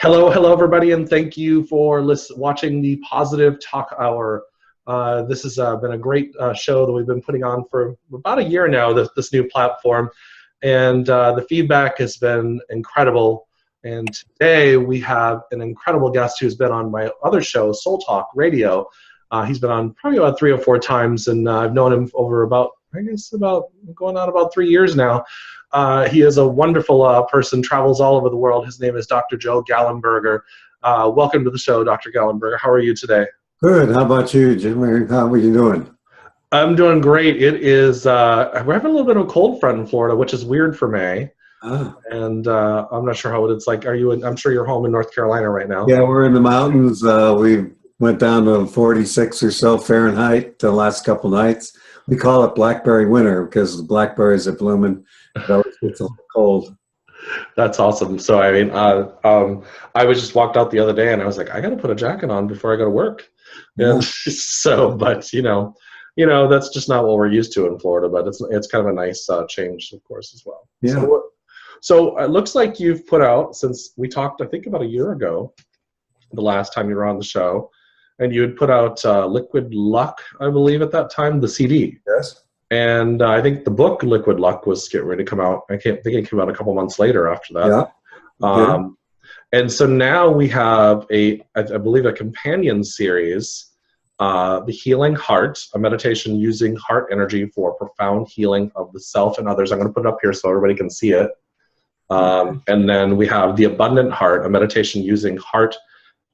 Hello, everybody, and thank you for watching the Positive Talk Hour. This has been a great show that we've been putting on for about a year now, this new platform, and the feedback has been incredible. And today we have an incredible guest who's been on my other show, Soul Talk Radio. He's been on probably about 3 or 4 times, and I've known him over about going on about 3 years now. He is a wonderful person, travels all over the world. His name is Dr. Joe Gallenberger. Welcome to the show, Dr. Gallenberger. How are you today? Good. How about you, Jim? How are you doing? I'm doing great. It is, we're having a little bit of a cold front in Florida, which is weird for May. And I'm not sure how it's like. I'm sure you're home in North Carolina right now. Yeah, we're in the mountains. We went down to 46 or so Fahrenheit the last couple nights. We call it blackberry winter because the blackberries are blooming. It always gets a little cold. That's awesome. So, I mean, I was just walked out the other day and I was like, I got to put a jacket on before I go to work. Yeah. And so, but you know, that's just not what we're used to in Florida, but it's kind of a nice change, of course, as well. Yeah. So it looks like you've put out, since we talked, I think about a year ago, the last time you were on the show, and you had put out Liquid Luck, I believe at that time, the CD. Yes. And I think the book Liquid Luck was getting ready to come out. I think it came out a couple months later after that. Yeah. And so now we have I believe a companion series, The Healing Heart, a meditation using heart energy for profound healing of the self and others. I'm going to put it up here so everybody can see it. And then we have The Abundant Heart, a meditation using heart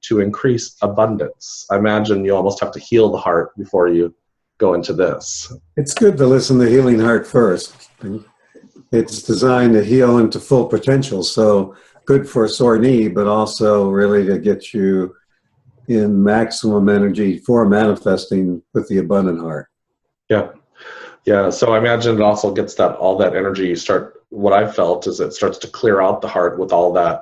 to increase abundance. I imagine you almost have to heal the heart before you go into this. It's good to listen to Healing Heart first. It's designed to heal into full potential, so good for a sore knee, but also really to get you in maximum energy for manifesting with the abundant heart. Yeah. So I imagine it also gets all that energy. What I've felt is it starts to clear out the heart with all that,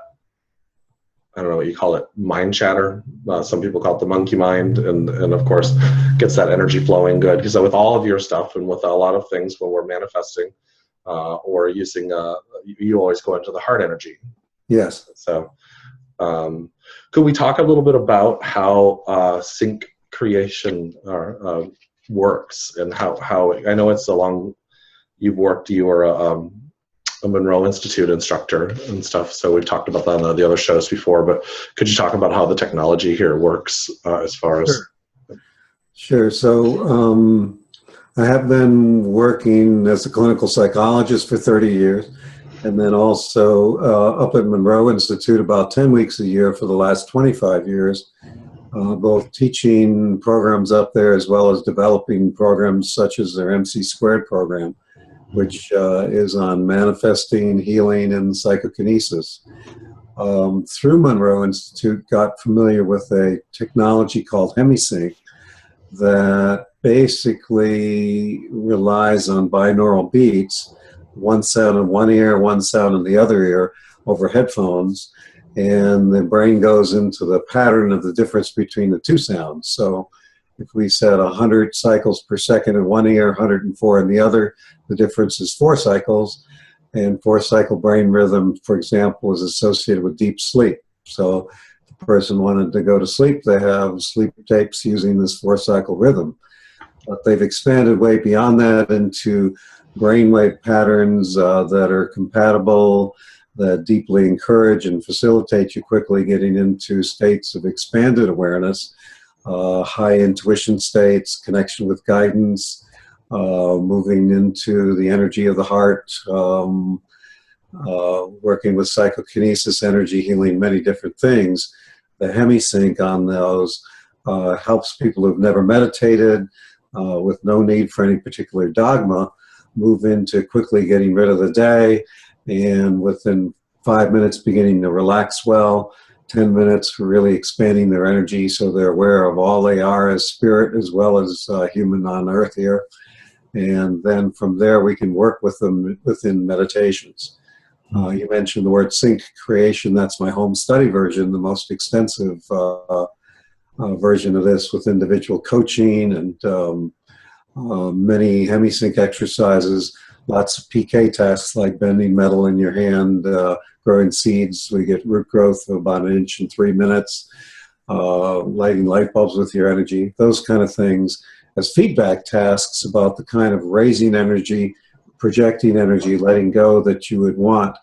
I don't know what you call it, mind chatter. Some people call it the monkey mind, and of course gets that energy flowing good. Because with all of your stuff and with a lot of things when we're manifesting or using, you always go into the heart energy. Yes. So could we talk a little bit about how sync creation works, and how I know it's you were a Monroe Institute instructor and stuff, so we've talked about that on the other shows before, but could you talk about how the technology here works as far as... Sure. So I have been working as a clinical psychologist for 30 years, and then also up at Monroe Institute about 10 weeks a year for the last 25 years, both teaching programs up there as well as developing programs such as their MC² program, which is on manifesting, healing, and psychokinesis. Through Monroe Institute, got familiar with a technology called HemiSync that basically relies on binaural beats, one sound in one ear, one sound in the other ear, over headphones, and the brain goes into the pattern of the difference between the two sounds. So if we said 100 cycles per second in one ear, 104 in the other, the difference is 4 cycles. And 4-cycle brain rhythm, for example, is associated with deep sleep. So if a person wanted to go to sleep, they have sleep tapes using this 4-cycle rhythm. But they've expanded way beyond that into brainwave patterns that are compatible, that deeply encourage and facilitate you quickly getting into states of expanded awareness, high intuition states, connection with guidance, moving into the energy of the heart, working with psychokinesis, energy healing, many different things. The HemiSync on those helps people who've never meditated with no need for any particular dogma move into quickly getting rid of the day, and within 5 minutes beginning to relax well, 10 minutes for really expanding their energy so they're aware of all they are as spirit as well as human on earth here. And then from there we can work with them within meditations. You mentioned the word sync creation. That's my home study version, the most extensive version of this with individual coaching and many HemiSync exercises lots of PK tests like bending metal in your hand, growing seeds. We get root growth of about 1 inch in 3 minutes, lighting light bulbs with your energy, those kind of things as feedback tasks about the kind of raising energy, projecting energy, letting go that you would want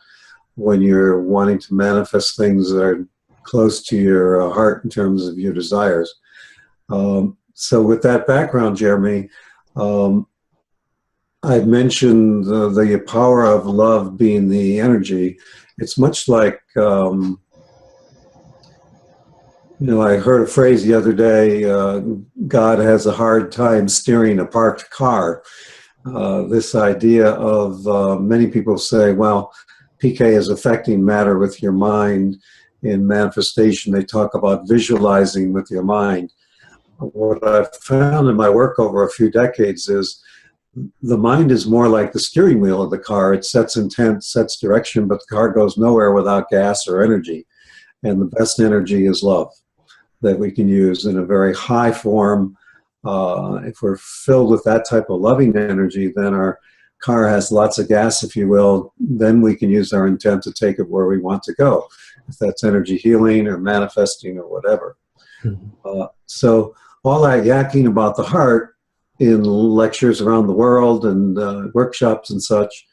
when you're wanting to manifest things that are close to your heart in terms of your desires. So with that background, Jeremy, I mentioned the power of love being the energy. It's much like, I heard a phrase the other day, God has a hard time steering a parked car. This idea of many people say, well, PK is affecting matter with your mind. In manifestation, they talk about visualizing with your mind. What I've found in my work over a few decades is the mind is more like the steering wheel of the car. It sets intent, sets direction, but the car goes nowhere without gas or energy. And the best energy is love that we can use in a very high form. If we're filled with that type of loving energy, then our car has lots of gas, if you will. Then we can use our intent to take it where we want to go, if that's energy healing or manifesting or whatever. So all that yakking about the heart in lectures around the world and workshops and such,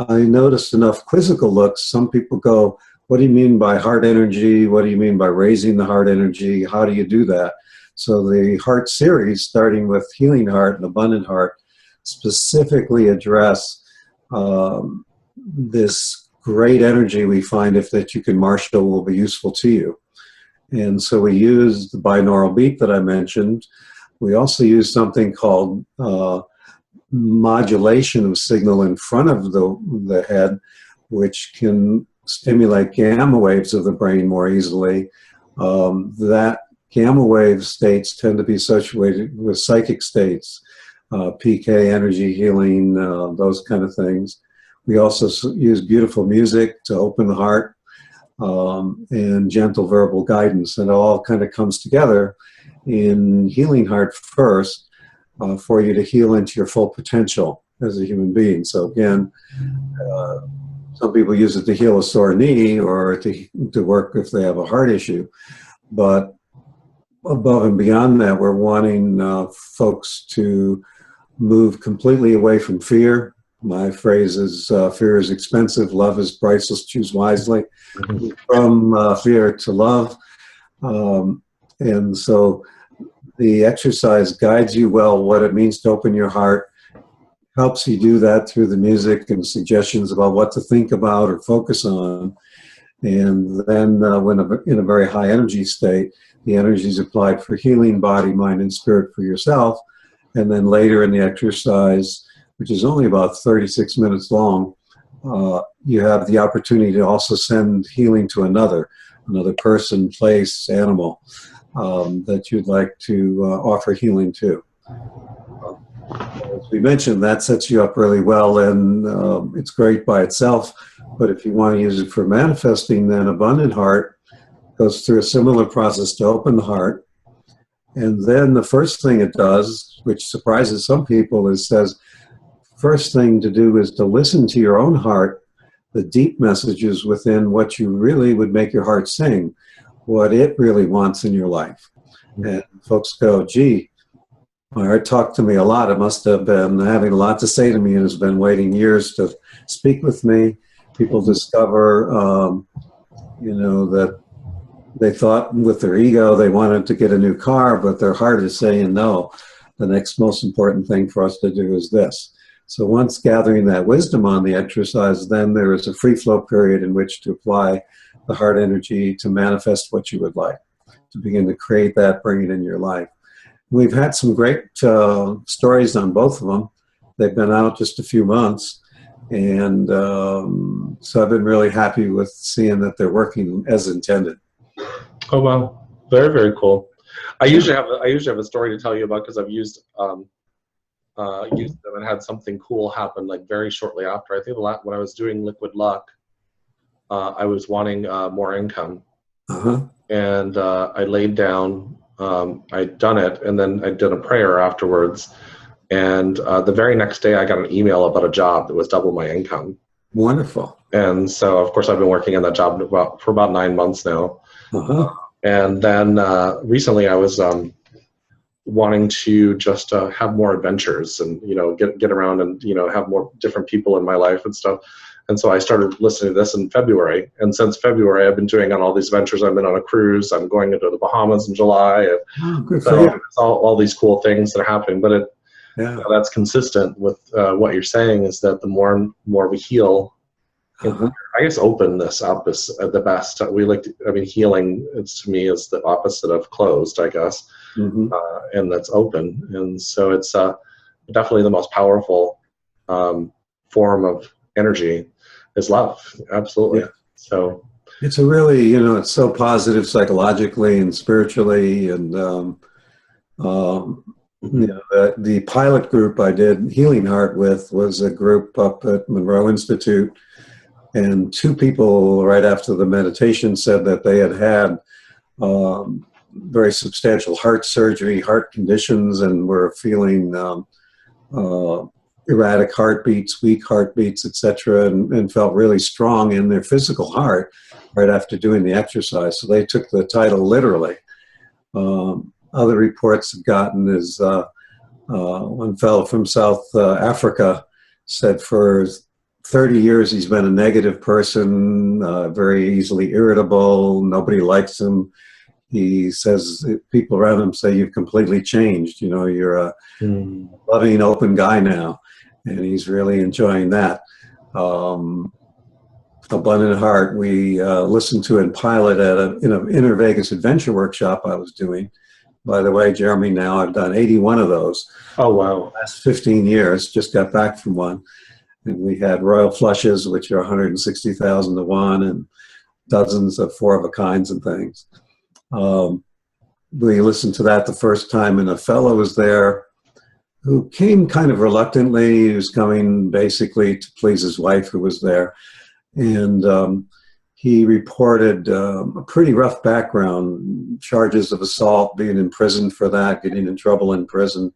I noticed enough quizzical looks. Some people go, what do you mean by heart energy? What do you mean by raising the heart energy? How do you do that? So the heart series, starting with Healing Heart and Abundant Heart, specifically address this great energy we find that you can marshal will be useful to you. And so we use the binaural beat that I mentioned. We also use something called modulation of signal in front of the head, which can stimulate gamma waves of the brain more easily. That gamma wave states tend to be associated with psychic states, PK, energy healing, those kind of things. We also use beautiful music to open the heart, and gentle verbal guidance. And it all kind of comes together in Healing Heart first for you to heal into your full potential as a human being. So again, some people use it to heal a sore knee or to work if they have a heart issue. But above and beyond that, we're wanting folks to move completely away from fear. My phrase is, fear is expensive, love is priceless, choose wisely. From fear to love. And so the exercise guides you well what it means to open your heart, helps you do that through the music and suggestions about what to think about or focus on. And then when in a very high energy state, the energy is applied for healing body, mind, and spirit for yourself. And then later in the exercise, which is only about 36 minutes long, you have the opportunity to also send healing to another person, place, animal that you'd like to offer healing to. As we mentioned, that sets you up really well, and it's great by itself. But if you want to use it for manifesting, then Abundant Heart goes through a similar process to open the heart. And then the first thing it does, which surprises some people, is says, first thing to do is to listen to your own heart, the deep messages within what you really would make your heart sing, what it really wants in your life. And folks go, gee, my heart talked to me a lot. It must have been having a lot to say to me and has been waiting years to speak with me. People discover, that they thought with their ego they wanted to get a new car, but their heart is saying, no, the next most important thing for us to do is this. So once gathering that wisdom on the exercise, then there is a free flow period in which to apply the heart energy to manifest what you would like, to begin to create that, bring it in your life. We've had some great stories on both of them. They've been out just a few months. And so I've been really happy with seeing that they're working as intended. Oh, wow. Very, very cool. I usually have a story to tell you about because I've used them and had something cool happen like very shortly after. I think when I was doing Liquid Luck, I was wanting more income. And I laid down, I'd done it, and then I did a prayer afterwards. And the very next day, I got an email about a job that was double my income. Wonderful. And so, of course, I've been working on that job for about 9 months now. Uh-huh. And then recently, I was wanting to just have more adventures and, get around and, have more different people in my life and stuff. And so I started listening to this in February. And since February, I've been doing on all these ventures. I've been on a cruise. I'm going into the Bahamas in July. And Good so for you. it's all these cool things that are happening. But that's consistent with what you're saying, is that the more and more we heal, Uh-huh. I guess openness up is the best. Healing to me is the opposite of closed, I guess. Mm-hmm. And that's open. And so it's definitely the most powerful form of energy is love. Absolutely. Yeah. So it's a really, it's so positive psychologically and spiritually. And, the pilot group I did Healing Heart with was a group up at Monroe Institute. And 2 people right after the meditation said that they had very substantial heart surgery, heart conditions, and were feeling erratic heartbeats, weak heartbeats, etc., and felt really strong in their physical heart right after doing the exercise. So they took the title literally. Other reports I've gotten is one fellow from South Africa said for 30 years he's been a negative person, very easily irritable, nobody likes him. He says people around him say, you've completely changed. You're a loving, open guy now. And he's really enjoying that. Abundant Heart, we listened to and pilot at an Inner Vegas Adventure workshop I was doing. By the way, Jeremy, now I've done 81 of those. Oh, wow. Last 15 years, just got back from one. And we had royal flushes, which are 160,000 to 1, and dozens of 4-of-a-kinds and things. We listened to that the first time, and a fellow was there who came kind of reluctantly. He was coming basically to please his wife, who was there. And he reported a pretty rough background, charges of assault, being in prison for that, getting in trouble in prison.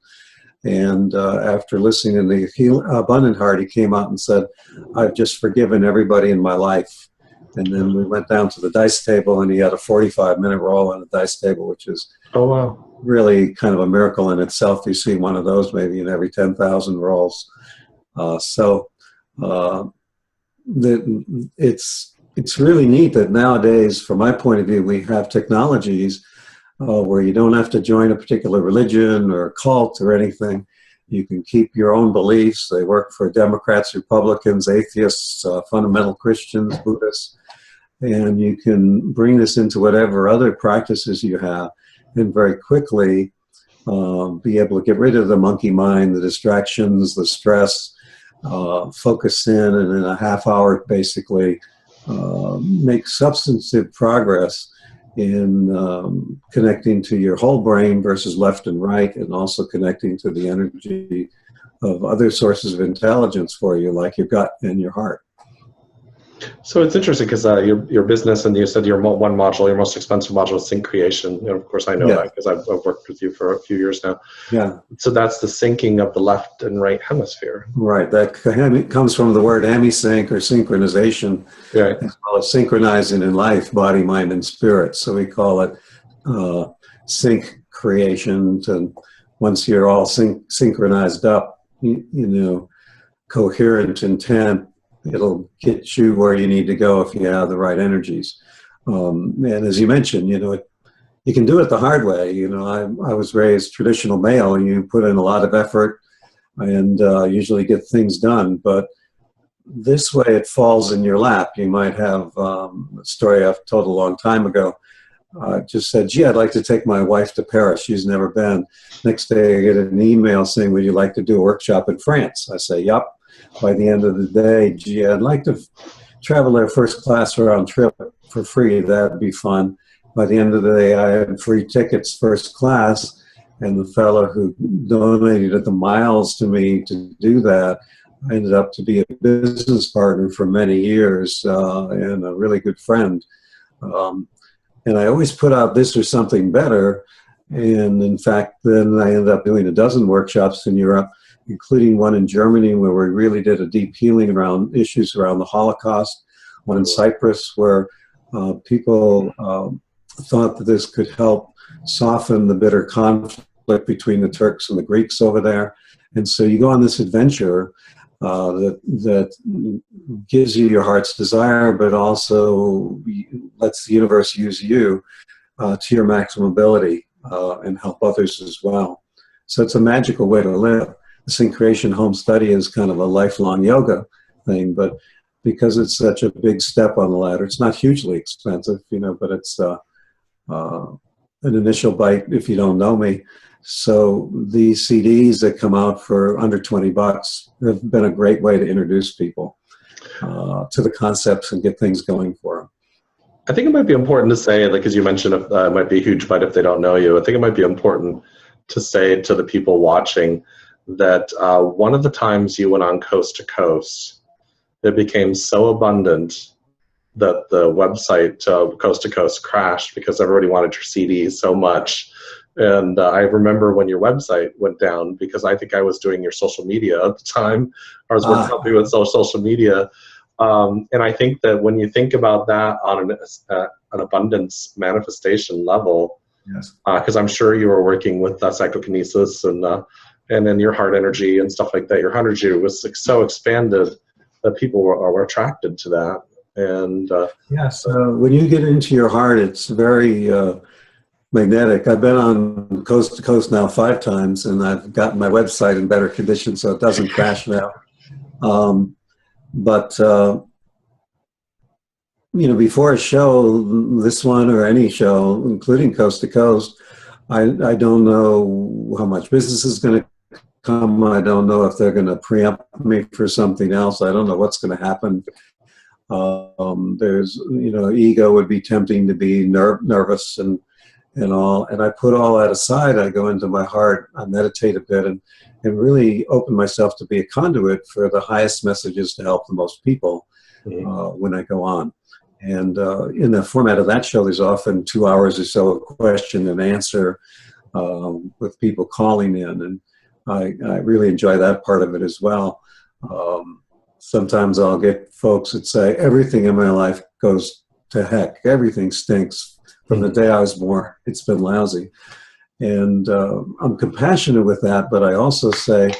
And after listening to the Abundant Heart, he came out and said, I've just forgiven everybody in my life. And then we went down to the dice table, and he had a 45-minute roll on the dice table, which is really kind of a miracle in itself. You see one of those maybe in every 10,000 rolls. It's really neat that nowadays, from my point of view, we have technologies where you don't have to join a particular religion or cult or anything. You can keep your own beliefs. They work for Democrats, Republicans, atheists, fundamental Christians, Buddhists. And you can bring this into whatever other practices you have and very quickly be able to get rid of the monkey mind, the distractions, the stress, focus in, and in a half hour basically make substantive progress in connecting to your whole brain versus left and right, and also connecting to the energy of other sources of intelligence for you, like your gut and your heart. So it's interesting because your business, and you said your one module, your most expensive module is sync creation. And of course, I know that because I've worked with you for a few years now. Yeah. So that's the syncing of the left and right hemisphere. Right. That comes from the word hemisync or synchronization, as well as synchronizing in life, body, mind, and spirit. So we call it sync creation. And once you're all synchronized up, coherent intent, it'll get you where you need to go if you have the right energies. And as you mentioned, you can do it the hard way. I was raised traditional male, and you put in a lot of effort and usually get things done. But this way it falls in your lap. You might have a story I've told a long time ago. Just said, gee, I'd like to take my wife to Paris. She's never been. Next day I get an email saying, would you like to do a workshop in France? I say, yup. By the end of the day, gee, I'd like to travel there first class round trip for free. That'd be fun. By the end of the day, I had free tickets first class, and the fellow who donated the miles to me to do that ended up to be a business partner for many years and a really good friend. And I always put out this or something better. And in fact, then I ended up doing a dozen workshops in Europe. including one in Germany where we really did a deep healing around issues around the Holocaust, one in Cyprus where people thought that this could help soften the bitter conflict between the Turks and the Greeks over there. And so you go on this adventure that gives you your heart's desire, but also lets the universe use you to your maximum ability and help others as well. So it's a magical way to live. The Sync Creation Home Study is kind of a lifelong yoga thing, but because it's such a big step on the ladder, it's not hugely expensive, but it's an initial bite if you don't know me. So these CDs that come out for under $20 have been a great way to introduce people to the concepts and get things going for them. I think it might be important to say, like as you mentioned, it might be a huge bite if they don't know you. I think it might be important to say to the people watching that one of the times you went on Coast to Coast, it became so abundant that the website Coast to Coast crashed because everybody wanted your CDs so much. And I remember when your website went down because I think I was doing your social media at the time. I was working helping with social media. And I think that when you think about that on an abundance manifestation level, because I'm sure you were working with psychokinesis and then your heart energy and stuff like that, your heart energy was so expanded that people were attracted to that. And yes, when you get into your heart, it's very magnetic. I've been on Coast to Coast now 5 times, and I've gotten my website in better condition so it doesn't crash now. But before a show, this one or any show, including Coast to Coast, I don't know how much business is going to come. I don't know if they're going to preempt me for something else. I don't know what's going to happen. There's, ego would be tempting to be nervous and all. And I put all that aside. I go into my heart. I meditate a bit and really open myself to be a conduit for the highest messages to help the most people when I go on. And in the format of that show, there's often 2 hours or so of question and answer with people calling in. And I really enjoy that part of it as well. Sometimes I'll get folks that say, everything in my life goes to heck. Everything stinks. From the day I was born, it's been lousy. And I'm compassionate with that, but I also say,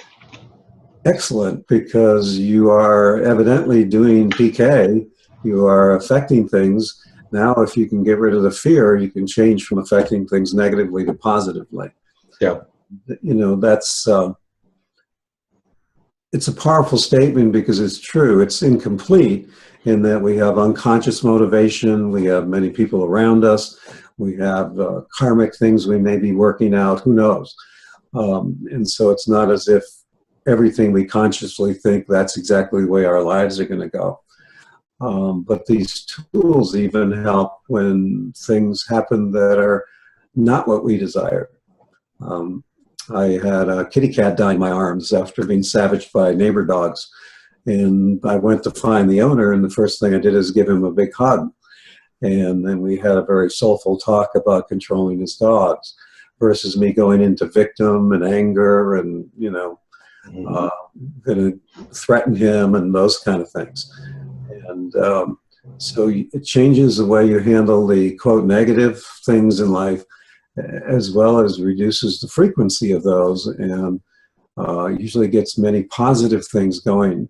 excellent, because you are evidently doing PK. You are affecting things. Now, if you can get rid of the fear, you can change from affecting things negatively to positively. Yeah. That's... it's a powerful statement because it's true. It's incomplete in that we have unconscious motivation. We have many people around us. We have karmic things we may be working out. Who knows? And so it's not as if everything we consciously think that's exactly the way our lives are going to go. But these tools even help when things happen that are not what we desire. I had a kitty cat die in my arms after being savaged by neighbor dogs. And I went to find the owner, and the first thing I did is give him a big hug. And then we had a very soulful talk about controlling his dogs versus me going into victim and anger and, going to threaten him and those kind of things. And so it changes the way you handle the, quote, negative things in life, as well as reduces the frequency of those and usually gets many positive things going.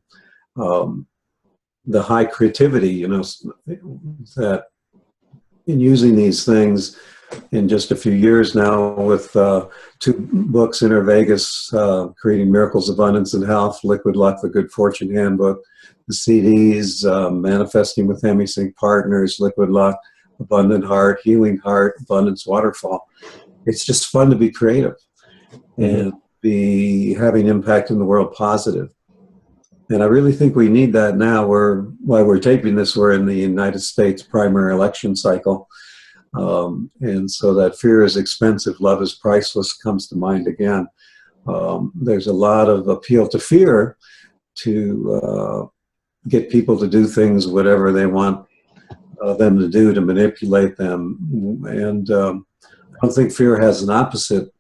The high creativity, that in using these things in just a few years now with 2 books, Inner Vegas, Creating Miracles, Abundance, and Health, Liquid Luck, The Good Fortune Handbook, the CDs, Manifesting with Hemisync Partners, Liquid Luck, Abundant Heart, Healing Heart, Abundance Waterfall. It's just fun to be creative and be having impact in the world positive. And I really think we need that now. While we're taping this, we're in the United States primary election cycle. And so that fear is expensive, love is priceless comes to mind again. There's a lot of appeal to fear to get people to do things, whatever they want them to do, to manipulate them. And I don't think fear has an opposite.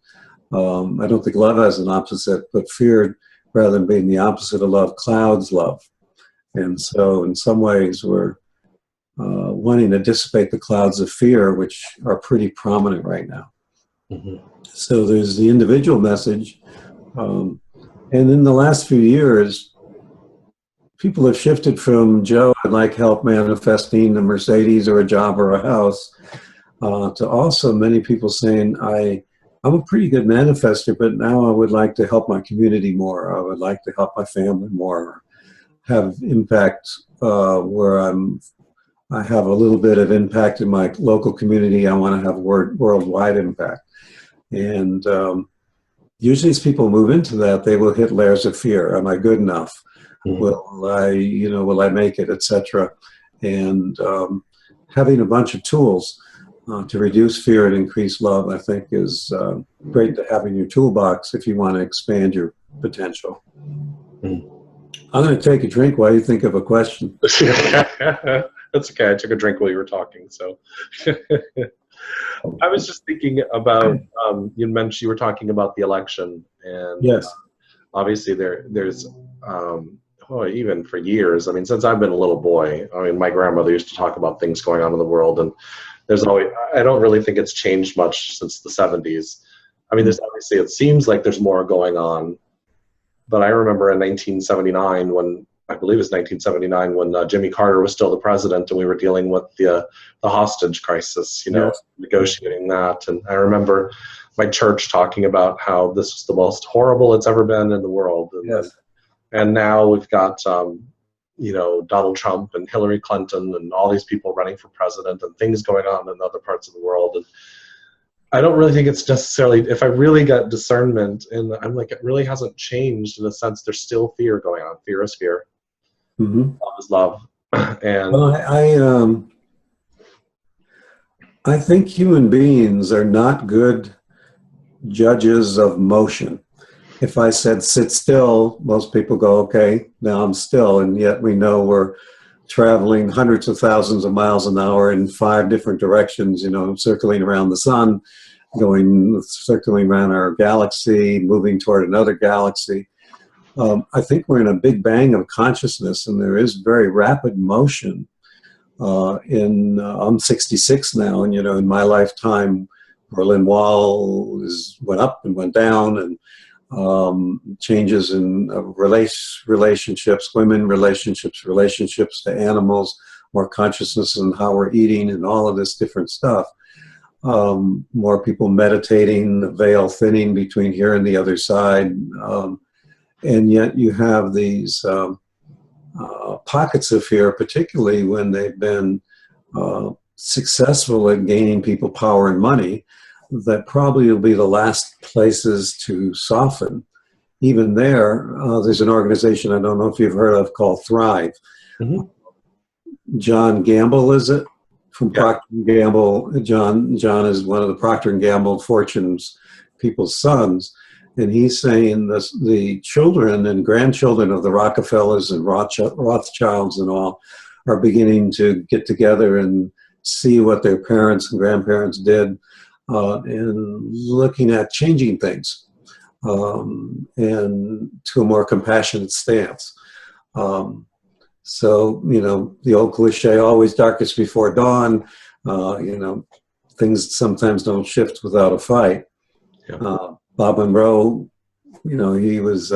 I don't think love has an opposite, but fear rather than being the opposite of love, clouds love. And so in some ways we're wanting to dissipate the clouds of fear, which are pretty prominent right now. Mhm. So there's the individual message. And in the last few years, people have shifted from Joe, I'd like help manifesting a Mercedes or a job or a house, to also many people saying, I'm a pretty good manifester, but now I would like to help my community more. I would like to help my family more, have impact where I have a little bit of impact in my local community. I want to have worldwide impact. And usually as people move into that, they will hit layers of fear. Am I good enough? Mhm. Will I make it, etc. And having a bunch of tools to reduce fear and increase love, I think, is great to have in your toolbox if you want to expand your potential. Mhm. I'm going to take a drink while you think of a question. That's okay. I took a drink while you were talking. So I was just thinking about, you were talking about the election, and Yes. obviously there's even for years, I mean, since I've been a little boy, I mean, my grandmother used to talk about things going on in the world, and there's always, I don't really think it's changed much since the 70s. I mean, there's obviously, it seems like there's more going on, but I remember in 1979 when, I believe it's 1979, when Jimmy Carter was still the president and we were dealing with the hostage crisis, Yes. negotiating that. And I remember my church talking about how this was the most horrible it's ever been in the world. Yes. And now we've got, Donald Trump and Hillary Clinton and all these people running for president and things going on in other parts of the world. And I don't really think it's necessarily, if I really got discernment, and I'm like, it really hasn't changed in the sense there's still fear going on. Fear is fear. Mm-hmm. Love is love. And Well, I think human beings are not good judges of motion. If I said sit still, most people go, okay, now I'm still, and yet we know we're traveling hundreds of thousands of miles an hour in 5 different directions, circling around the sun, circling around our galaxy, moving toward another galaxy. I think we're in a big bang of consciousness, and there is very rapid motion. I'm 66 now, and in my lifetime, Berlin Wall went up and went down, and changes in relationships, women relationships to animals, more consciousness in how we're eating, and all of this different stuff. More people meditating, the veil thinning between here and the other side. And yet you have these pockets of fear, particularly when they've been successful at gaining people power and money, that probably will be the last places to soften. Even there's an organization I don't know if you've heard of called Thrive. mm-hmm. John Gamble, is it? From Yeah. Procter & Gamble. John is one of the Procter & Gamble Fortune's people's sons. And he's saying this, the children and grandchildren of the Rockefellers and Rothschilds and all are beginning to get together and see what their parents and grandparents did, and looking at changing things, and to a more compassionate stance. So, the old cliche, always darkest before dawn, things sometimes don't shift without a fight. Yeah. Bob Monroe, he was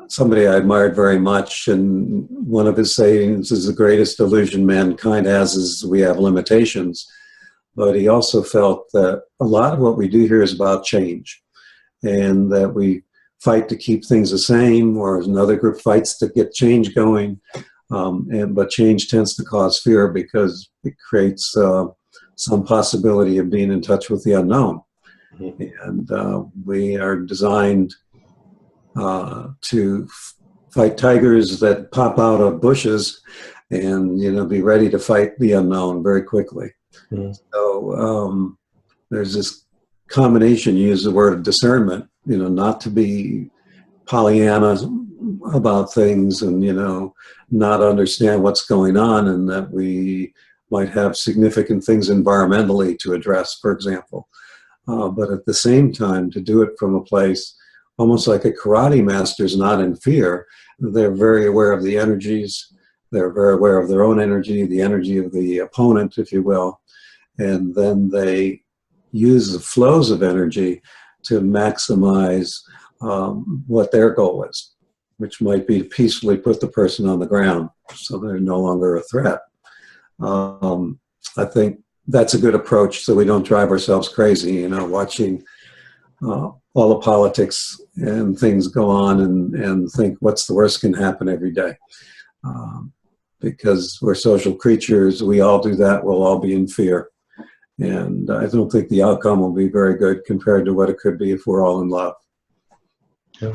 somebody I admired very much, and one of his sayings is the greatest illusion mankind has is we have limitations. But he also felt that a lot of what we do here is about change, and that we fight to keep things the same, or another group fights to get change going. But change tends to cause fear because it creates some possibility of being in touch with the unknown. And we are designed to fight tigers that pop out of bushes, and be ready to fight the unknown very quickly. Mm-hmm. So there's this combination. You use the word of discernment. Not to be Pollyanna about things, and not understand what's going on, and that we might have significant things environmentally to address, for example. But at the same time, to do it from a place almost like a karate master is not in fear. They're very aware of the energies. They're very aware of their own energy, the energy of the opponent, if you will. And then they use the flows of energy to maximize what their goal is, which might be to peacefully put the person on the ground so they're no longer a threat. I think that's a good approach so we don't drive ourselves crazy, watching all the politics and things go on and think what's the worst can happen every day. Because we're social creatures, we all do that, we'll all be in fear. And I don't think the outcome will be very good compared to what it could be if we're all in love. Yeah.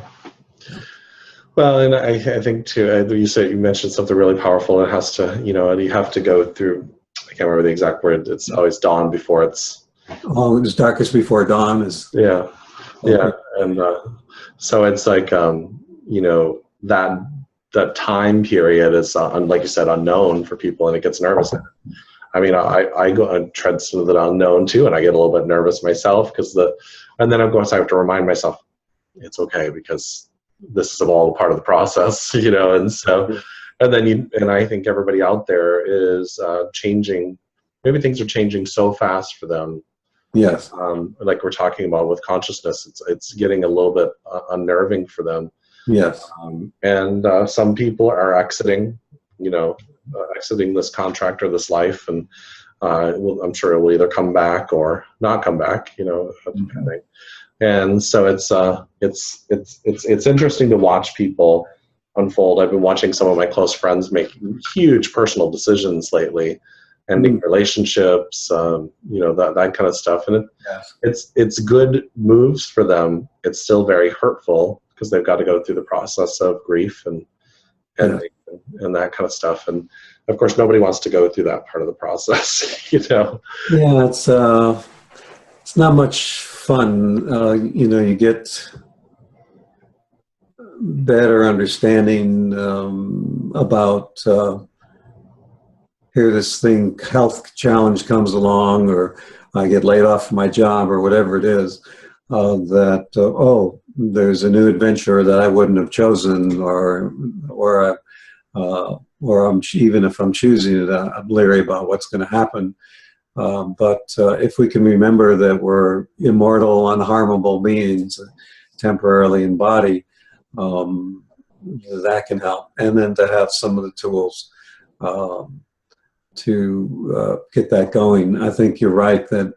Well, and I think too, you mentioned something really powerful. It has to, you have to go through, I can't remember the exact word, it's always dawn before it's... Oh, it's darkest before dawn is... Yeah. Yeah. And so it's like, that time period is, like you said, unknown for people, and it gets nervous. I mean, I go and tread some of the unknown too, and I get a little bit nervous myself and then I have to remind myself, it's okay because this is all part of the process, and so, and I think everybody out there is changing. Maybe things are changing so fast for them. Yes. Like we're talking about with consciousness, it's getting a little bit unnerving for them. Yes. And some people are exiting this contract or this life, and I'm sure it will either come back or not come back, depending. And so it's interesting to watch people unfold. I've been watching some of my close friends make huge personal decisions lately, ending relationships, that kind of stuff. And it's good moves for them. It's still very hurtful because they've got to go through the process of grief and that kind of stuff. And of course, nobody wants to go through that part of the process, Yeah, it's not much fun. You get better understanding about here this health challenge comes along, or I get laid off from my job, or whatever it is, there's a new adventure that I wouldn't have chosen, or even if I'm choosing it, I'm leery about what's going to happen. But if we can remember that we're immortal, unharmable beings, temporarily in body, that can help. And then to have some of the tools to get that going. I think you're right that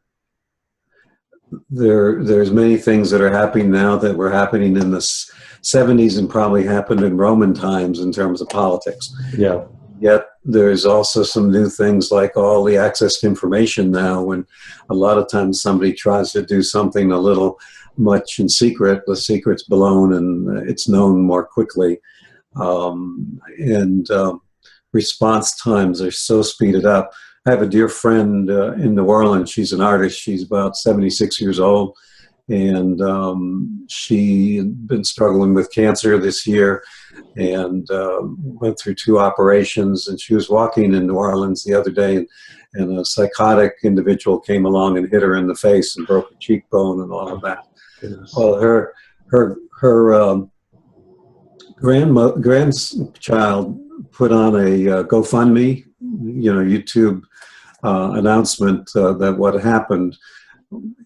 there's many things that are happening now that were happening in the 70s and probably happened in Roman times in terms of politics. Yeah. Yet there's also some new things like all the access to information now, when a lot of times somebody tries to do something a little much in secret, the secret's blown and it's known more quickly. Response times are so speeded up. I have a dear friend in New Orleans. She's an artist. She's about 76 years old, and she had been struggling with cancer this year and went through 2 operations. And she was walking in New Orleans the other day, and a psychotic individual came along and hit her in the face and broke her cheekbone and all of that. Yes. Well, her grandchild put on a GoFundMe, YouTube announcement that what happened,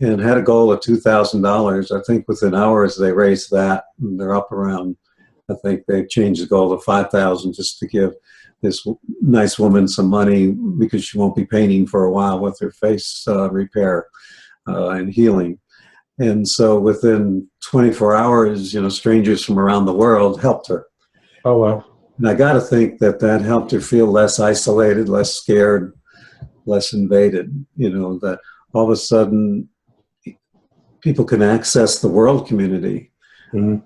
and had a goal of $2,000. I think within hours they raised that, and they're up around, I think they've changed the goal to $5,000 just to give this nice woman some money because she won't be painting for a while with her face repair and healing. And so within 24 hours, strangers from around the world helped her. Oh, wow. And I got to think that helped her feel less isolated, less scared, less invaded, that all of a sudden people can access the world community, and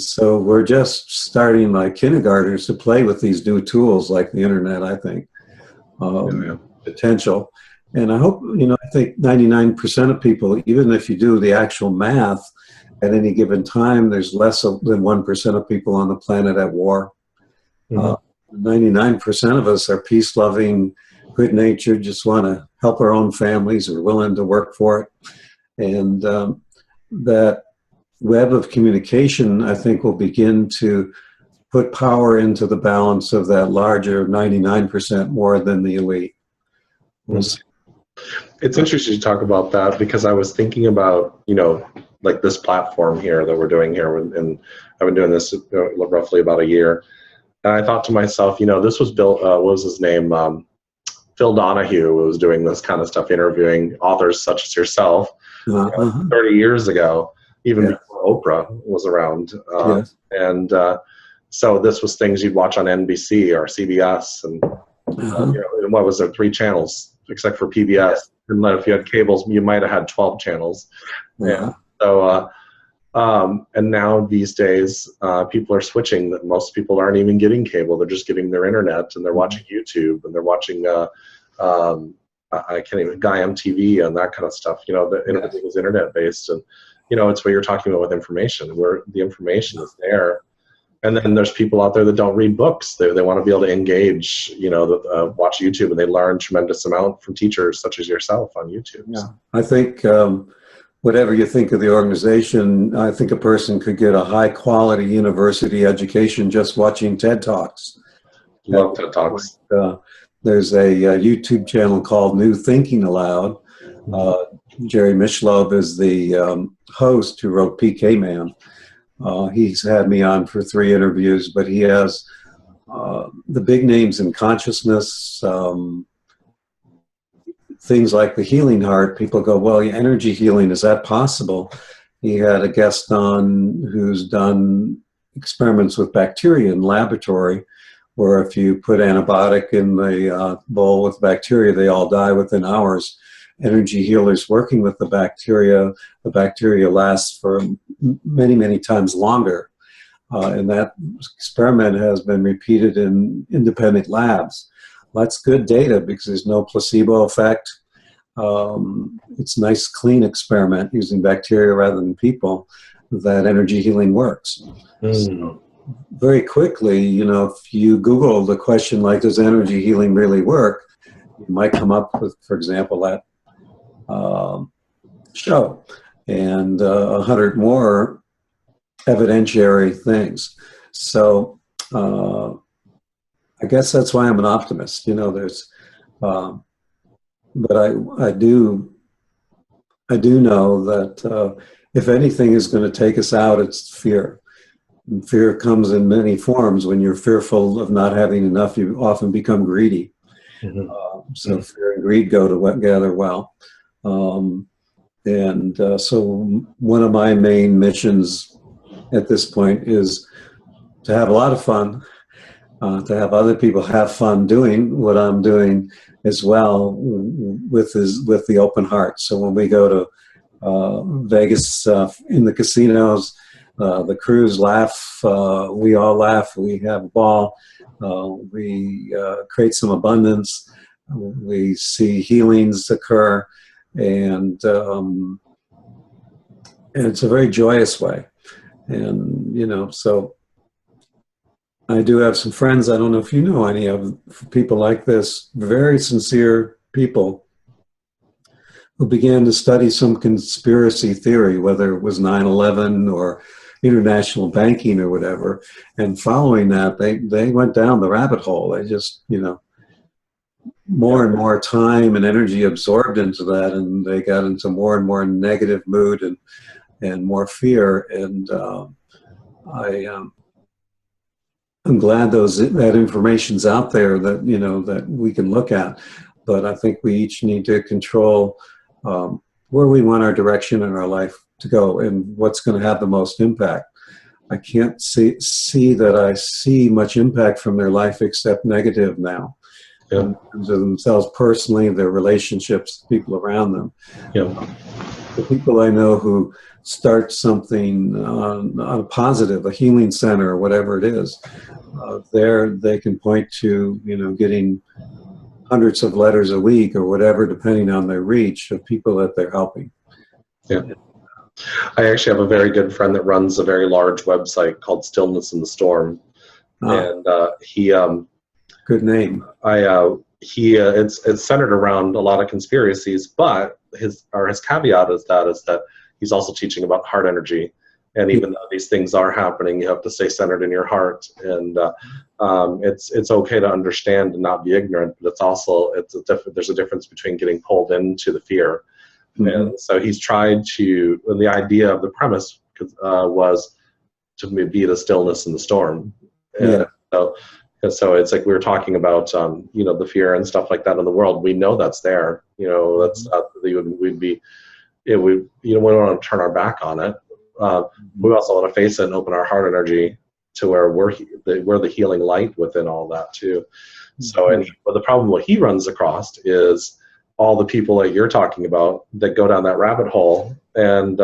so we're just starting like kindergartners to play with these new tools like the internet, I think, potential. And I hope, I think 99% of people, even if you do the actual math, at any given time, there's less than 1% of people on the planet at war. 99% of us are peace-loving, good-natured, just want to help our own families, are willing to work for it. And that web of communication, I think, will begin to put power into the balance of that larger 99% more than the elite. We'll see. It's interesting to talk about that, because I was thinking about, like this platform here that we're doing here, and I've been doing this roughly about a year. And I thought to myself, this was built, what was his name? Phil Donahue was doing this kind of stuff, interviewing authors such as yourself 30 years ago, even before Oprah was around. Yes. And so this was things you'd watch on NBC or CBS, and what was there, 3 channels, except for PBS. And if you had cables, you might have had 12 channels. And so, and now these days, people are switching. Most people aren't even getting cable; they're just getting their internet, and they're watching YouTube, and they're watching I can't even Guy MTV and that kind of stuff. Everything is internet based, and it's what you're talking about with information, where the information is there. And then there's people out there that don't read books. They want to be able to engage, watch YouTube, and they learn tremendous amount from teachers such as yourself on YouTube. Yeah, I think whatever you think of the organization, I think a person could get a high quality university education just watching TED Talks. Love TED Talks. There's a YouTube channel called New Thinking Aloud. Jerry Mishlove is the host who wrote PK Man. He's had me on for 3 interviews, but he has the big names in consciousness, things like the healing heart. People go, well, energy healing, is that possible? He had a guest on who's done experiments with bacteria in laboratory, where if you put antibiotic in the bowl with bacteria, they all die within hours. Energy healers working with the bacteria lasts for many, many times longer. And that experiment has been repeated in independent labs. Well, that's good data because there's no placebo effect. It's a nice, clean experiment using bacteria rather than people, that energy healing works. So very quickly, if you Google the question like, does energy healing really work? You might come up with, for example, that show and 100 more evidentiary things. So I guess that's why I'm an optimist. But I do know that if anything is going to take us out, it's fear. And fear comes in many forms. When you're fearful of not having enough, you often become greedy. So fear and greed go together well. So one of my main missions at this point is to have a lot of fun, to have other people have fun doing what I'm doing as well, with the open heart. So when we go to Vegas in the casinos, the crews laugh, we all laugh, we have a ball, we create some abundance, we see healings occur, and it's a very joyous way. And so I do have some friends, I don't know if you know any of people like this, very sincere people who began to study some conspiracy theory, whether it was 9/11 or international banking or whatever, and following that, they went down the rabbit hole. They just, more and more time and energy absorbed into that, and they got into more and more negative mood and more fear. And I'm glad that information's out there that that we can look at, but I think we each need to control where we want our direction in our life to go and what's going to have the most impact. I can't see that I see much impact from their life except negative now. In terms of themselves personally, their relationships, people around them. The people I know who start something on a positive, a healing center or whatever it is, there they can point to, getting hundreds of letters a week or whatever, depending on their reach of people that they're helping. I actually have a very good friend that runs a very large website called Stillness in the Storm. And he... good name. It's centered around a lot of conspiracies, but his caveat is that he's also teaching about heart energy. And even though these things are happening, you have to stay centered in your heart. And it's okay to understand and not be ignorant, but there's a difference between getting pulled into the fear. And so he's tried to, and the idea of the premise was to be the stillness in the storm. And so it's like we were talking about, the fear and stuff like that in the world. We know that's there. That's we don't want to turn our back on it. We also want to face it and open our heart energy to where we're the healing light within all that too. So, but the problem what he runs across is all the people that you're talking about that go down that rabbit hole, and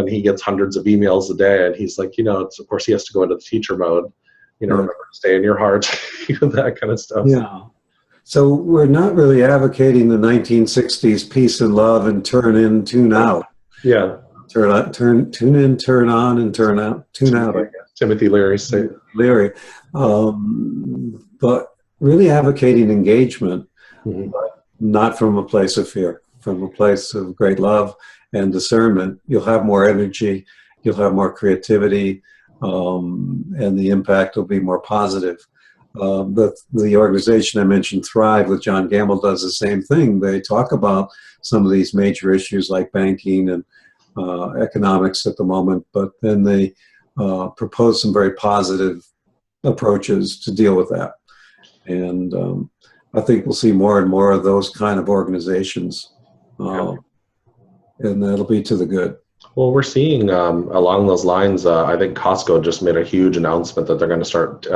he gets hundreds of emails a day, and he's like, of course he has to go into the teacher mode, remember to stay in your heart, that kind of stuff. Yeah. So we're not really advocating the 1960s peace and love and turn in, tune out. Yeah. Tune in, turn on, and turn out, tune out. Timothy Leary. But really advocating engagement, but not from a place of fear, from a place of great love and discernment. You'll have more energy, you'll have more creativity, and the impact will be more positive. The organization I mentioned, Thrive, with John Gamble, does the same thing. They talk about some of these major issues like banking and economics at the moment, but then they propose some very positive approaches to deal with that. And I think we'll see more and more of those kind of organizations, and that'll be to the good. Well, we're seeing along those lines, I think Costco just made a huge announcement that they're going to start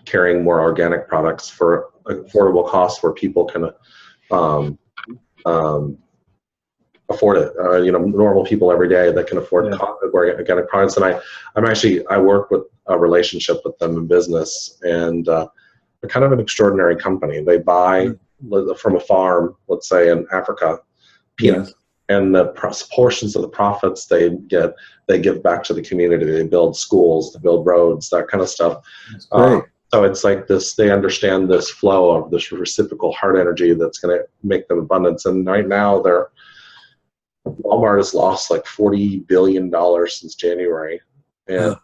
carrying more organic products for affordable costs where people can afford it. Normal people every day that can afford organic products. And I work with a relationship with them in business, and they're kind of an extraordinary company. They buy from a farm, let's say in Africa, peanuts. And the portions of the profits they give back to the community. They build schools, they build roads, that kind of stuff. So it's like this, they understand this flow of this reciprocal heart energy that's going to make them abundance. And right now Walmart has lost like $40 billion since January. And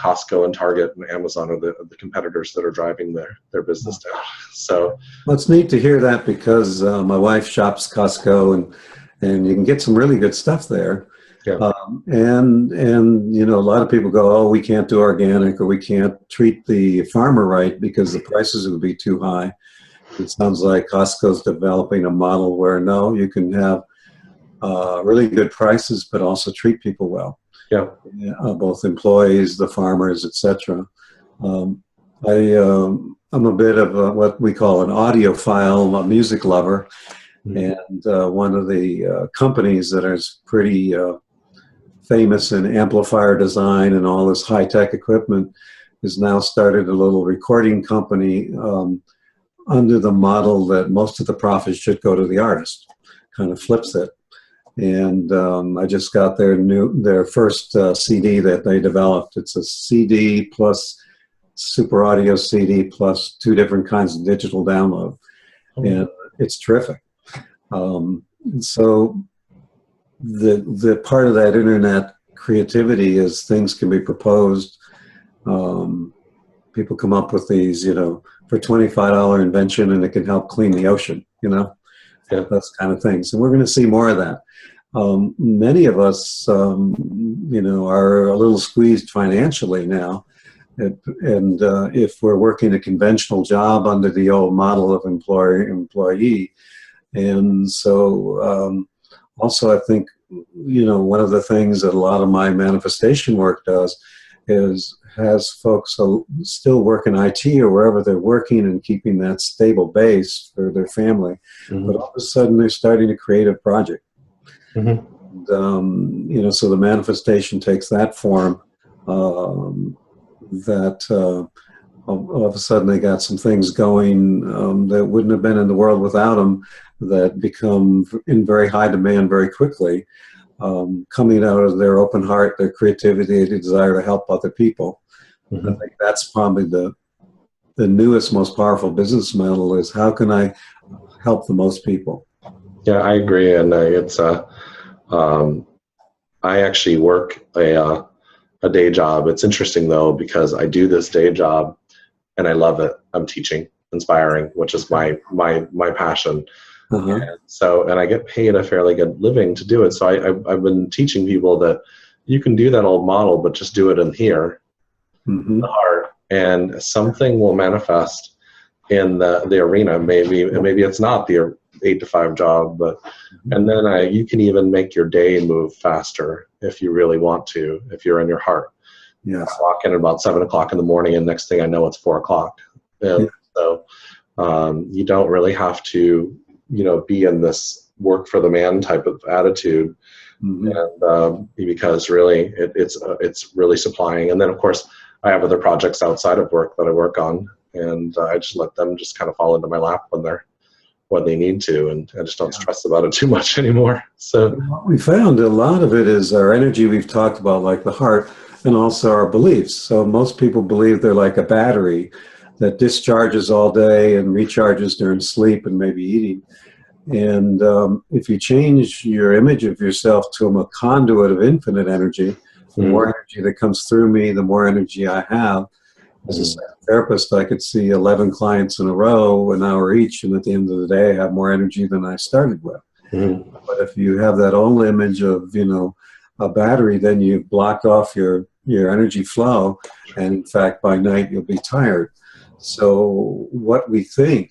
Costco and Target and Amazon are the competitors that are driving their business down. So well, it's neat to hear that, because my wife shops Costco, and you can get some really good stuff there. Yeah. And a lot of people go, oh, we can't do organic, or we can't treat the farmer right because the prices would be too high. It sounds like Costco's developing a model where no, you can have really good prices, but also treat people well. Yeah. Both employees, the farmers, etc. I'm a bit of what we call an audiophile, a music lover. And one of the companies that is pretty famous in amplifier design and all this high-tech equipment has now started a little recording company under the model that most of the profits should go to the artist. Kind of flips it. And I just got their first CD that they developed. It's a CD plus super audio CD plus 2 different kinds of digital download. And it's terrific. So the part of that internet creativity is things can be proposed. People come up with these, for $25 invention, and it can help clean the ocean, those kind of things. And we're going to see more of that. Many of us, are a little squeezed financially now. And if we're working a conventional job under the old model of employee. And so also I think, one of the things that a lot of my manifestation work does is has folks still work in IT or wherever they're working and keeping that stable base for their family. But all of a sudden they're starting a creative project. And, so the manifestation takes that form, that all of a sudden they got some things going that wouldn't have been in the world without them, that become in very high demand very quickly, coming out of their open heart, their creativity, their desire to help other people. I think that's probably the newest, most powerful business model, is how can I help the most people? Yeah, I agree. And I actually work a day job. It's interesting though, because I do this day job and I love it. I'm teaching, inspiring, which is my passion. Uh-huh. And I get paid a fairly good living to do it. So I've been teaching people that you can do that old model, but just do it in here, Mm-hmm. the heart, and something will manifest in the arena. Maybe it's not the 8 to 5 job, but and then you can even make your day move faster if you really want to, if you're in your heart. Yes. I walk in at about 7 o'clock in the morning, and next thing I know, it's 4 o'clock. Yeah. So you don't really have to, be in this work for the man type of attitude. Mm-hmm. And because really it's really supplying. And then of course I have other projects outside of work that I work on, and I just let them just kind of fall into my lap when they need to, and I just don't stress about it too much anymore. So what we found, a lot of it is our energy we've talked about, like the heart, and also our beliefs. So most people believe they're like a battery that discharges all day and recharges during sleep and maybe eating. And if you change your image of yourself to a conduit of infinite energy, the more energy that comes through me, the more energy I have. As a psychotherapist, I could see 11 clients in a row, an hour each, and at the end of the day, I have more energy than I started with. But if you have that old image of, a battery, then you've blocked off your energy flow, and in fact, by night, you'll be tired. So what we think,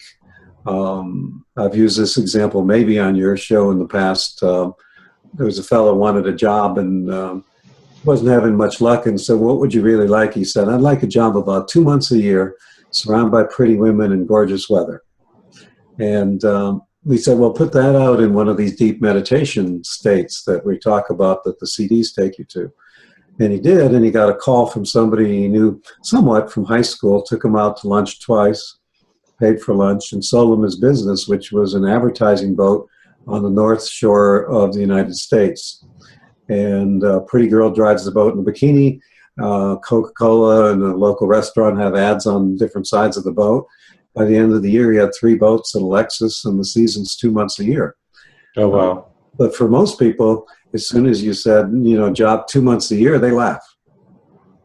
I've used this example maybe on your show in the past. There was a fellow wanted a job and wasn't having much luck, and said, what would you really like? He said, I'd like a job about 2 months a year, surrounded by pretty women and gorgeous weather. And we said, well, put that out in one of these deep meditation states that we talk about that the CDs take you to. And he did, and he got a call from somebody he knew somewhat from high school, took him out to lunch twice, paid for lunch, and sold him his business, which was an advertising boat on the North Shore of the United States. And a pretty girl drives the boat in a bikini. Coca-Cola and a local restaurant have ads on different sides of the boat. By the end of the year, he had 3 boats and a Lexus, and the season's 2 months a year. Oh, wow. But for most people, as soon as you said, job 2 months a year, they laugh.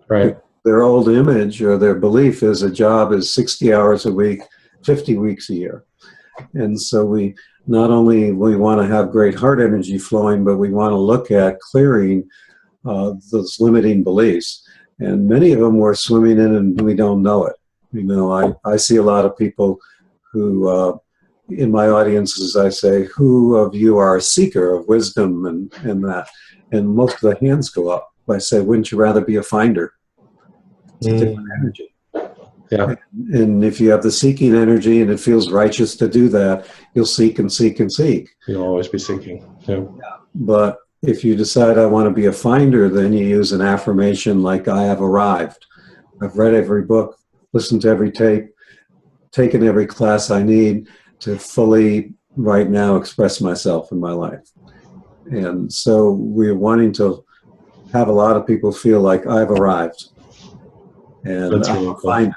Right. Their old image or their belief is a job is 60 hours a week, 50 weeks a year. And so we want to have great heart energy flowing, but we want to look at clearing those limiting beliefs. And many of them we're swimming in and we don't know it. I see a lot of people who, in my audiences, I say, who of you are a seeker of wisdom and that? And most of the hands go up. I say, wouldn't you rather be a finder? It's a different energy. Yeah. And if you have the seeking energy and it feels righteous to do that, you'll seek and seek and seek. You'll always be seeking. Yeah. But if you decide I want to be a finder, then you use an affirmation like I have arrived. I've read every book, listened to every tape, taken every class I need to fully right now express myself in my life. And so we're wanting to have a lot of people feel like I've arrived. And That's I'm really a cool. finder.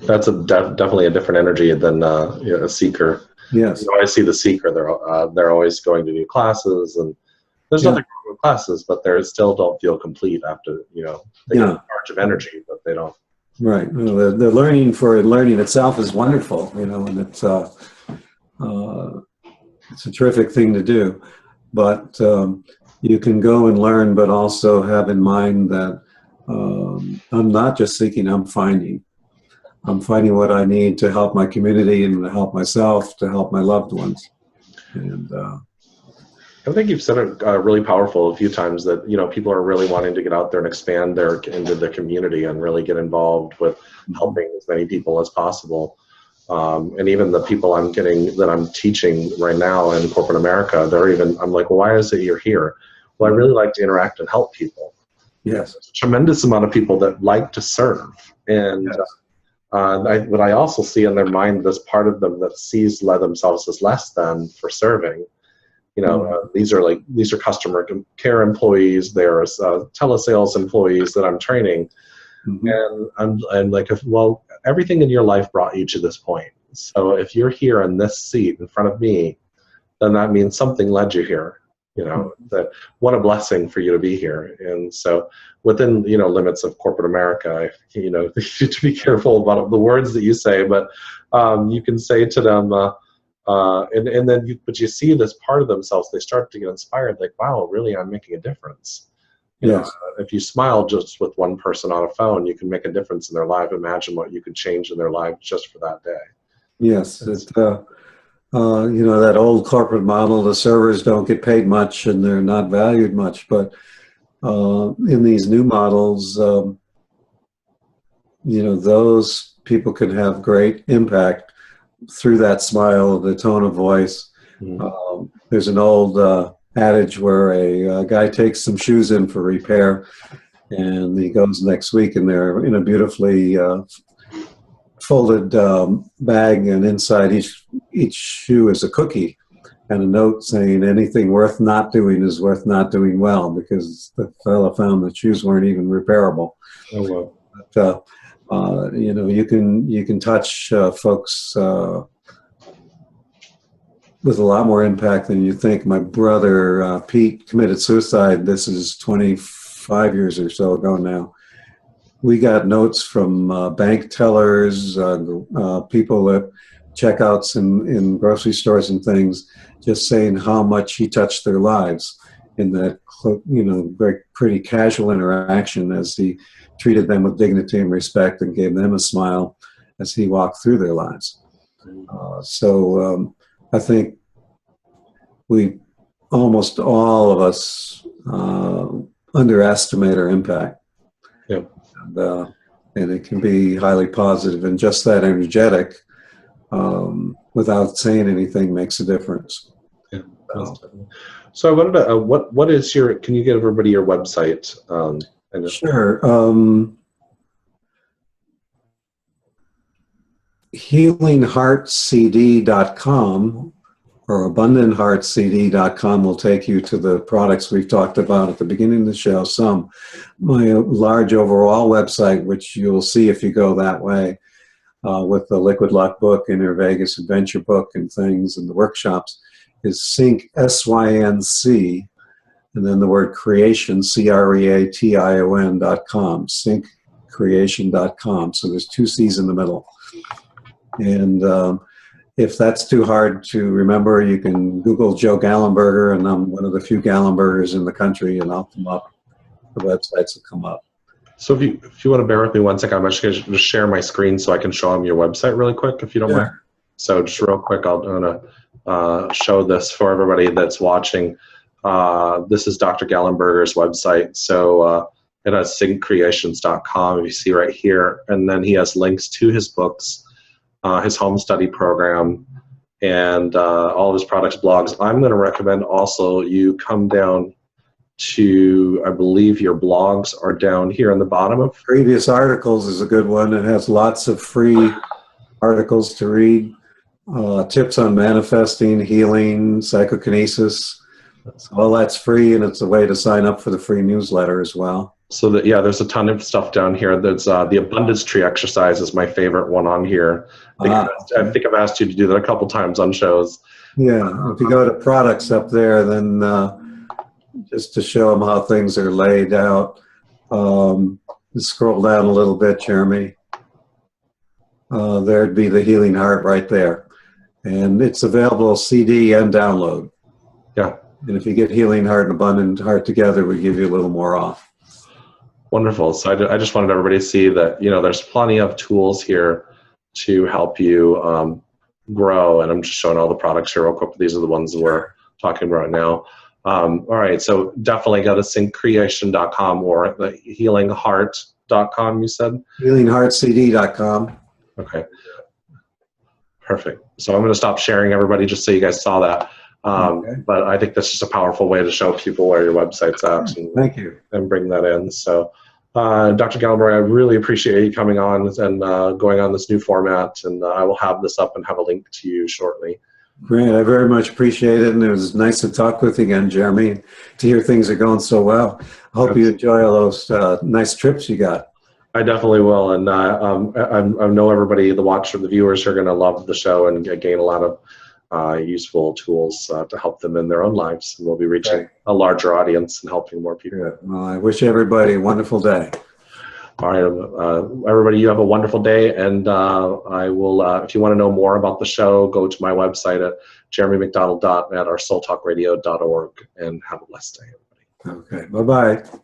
That's definitely a different energy than a seeker. Yes. I see the seeker. They're always going to do classes, and there's nothing wrong with classes, but they still don't feel complete after they get a charge of energy, but they don't. Right. Well, the learning for learning itself is wonderful, and it's a terrific thing to do. But you can go and learn, but also have in mind that I'm not just seeking, I'm finding. I'm finding what I need to help my community and to help myself, to help my loved ones. And I think you've said it really powerful a few times that people are really wanting to get out there and expand into the community and really get involved with helping as many people as possible. And even the people I'm teaching right now in corporate America, I'm like, well, why is it you're here? Well, I really like to interact and help people. yes, There's a tremendous amount of people that like to serve, and yes. But I also see in their mind this part of them that sees themselves as less than for serving. These are customer care employees. They're telesales employees that I'm training, and I'm like, everything in your life brought you to this point. So if you're here in this seat in front of me, then that means something led you here. that what a blessing for you to be here. And so within, limits of corporate America, you need to be careful about the words that you say, but you can say to them, and then but you see this part of themselves, they start to get inspired, like, wow, really, I'm making a difference. Yes. If you smile just with one person on a phone, you can make a difference in their life. Imagine what you could change in their life just for that day. Yes. That old corporate model, the servers don't get paid much and they're not valued much. But in these new models, those people can have great impact through that smile, the tone of voice. Mm-hmm. There's an old adage where a guy takes some shoes in for repair, and he goes next week, and they're in a beautifully folded bag, and inside each shoe is a cookie and a note saying anything worth not doing is worth not doing well, because the fellow found the shoes weren't even repairable. Oh, wow. But, you can touch folks with a lot more impact than you think. My brother Pete committed suicide. This is 25 years or so ago now. We got notes from bank tellers, people at checkouts in grocery stores and things, just saying how much he touched their lives in that, very pretty casual interaction, as he treated them with dignity and respect and gave them a smile as he walked through their lives. I think almost all of us underestimate our impact. Yep. And it can be highly positive, and just that energetic, without saying anything, makes a difference. Yeah. So I wanted to, what is can you give everybody your website? Sure. HealingHeartCD.com or AbundantHeartCD.com will take you to the products we've talked about at the beginning of the show. My large overall website, which you'll see if you go that way, with the Liquid Luck book, Inner Vegas Adventure book, and things, and the workshops, is Sync, SYNC, and then the word creation, CREATION.com, syncreation.com. So there's 2 C's in the middle. And if that's too hard to remember, you can Google Joe Gallenberger, and I'm one of the few Gallenbergers in the country, and I'll come up. The websites will come up. So if you want to bear with me 1 second, I'm actually going to just share my screen so I can show them your website really quick, if you don't mind. So just real quick, I'm going to show this for everybody that's watching. This is Dr. Gallenberger's website. So it has syncreations.com, if you see right here. And then he has links to his books, his home study program, and all of his products, blogs. I'm going to recommend also you come down to, I believe your blogs are down here on the bottom of. Previous articles is a good one. It has lots of free articles to read, tips on manifesting, healing, psychokinesis. So all that's free, and it's a way to sign up for the free newsletter as well. So there's a ton of stuff down here. There's the abundance tree exercise is my favorite one on here. I think I've asked you to do that a couple times on shows. Yeah, if you go to products up there, then just to show them how things are laid out, scroll down a little bit, Jeremy. There'd be the Healing Heart right there. And it's available CD and download. Yeah. And if you get Healing Heart and Abundant Heart together, we give you a little more off. Wonderful. So I just wanted everybody to see that, there's plenty of tools here to help you grow. And I'm just showing all the products here real quick. These are the ones that we're talking about now. All right. So definitely go to syncreation.com or the healingheart.com, you said? HealingHeartCD.com. Okay. Perfect. So I'm going to stop sharing, everybody, just so you guys saw that. Okay. But I think that's just a powerful way to show people where your website's at. And, thank you. And bring that in. So, Dr. Gallenberger, I really appreciate you coming on and going on this new format. And I will have this up and have a link to you shortly. Great. I very much appreciate it. And it was nice to talk with you again, Jeremy, to hear things are going so well. I hope you enjoy all those nice trips you got. I definitely will. And I know everybody, the viewers are going to love the show and gain a lot of useful tools to help them in their own lives. And we'll be reaching Right. a larger audience and helping more people. Good. Well, I wish everybody a wonderful day. All right, everybody, you have a wonderful day. And I will, if you want to know more about the show, go to my website at jeremymcdonald.net or soultalkradio.org, and have a blessed day, everybody. Okay. Bye-bye.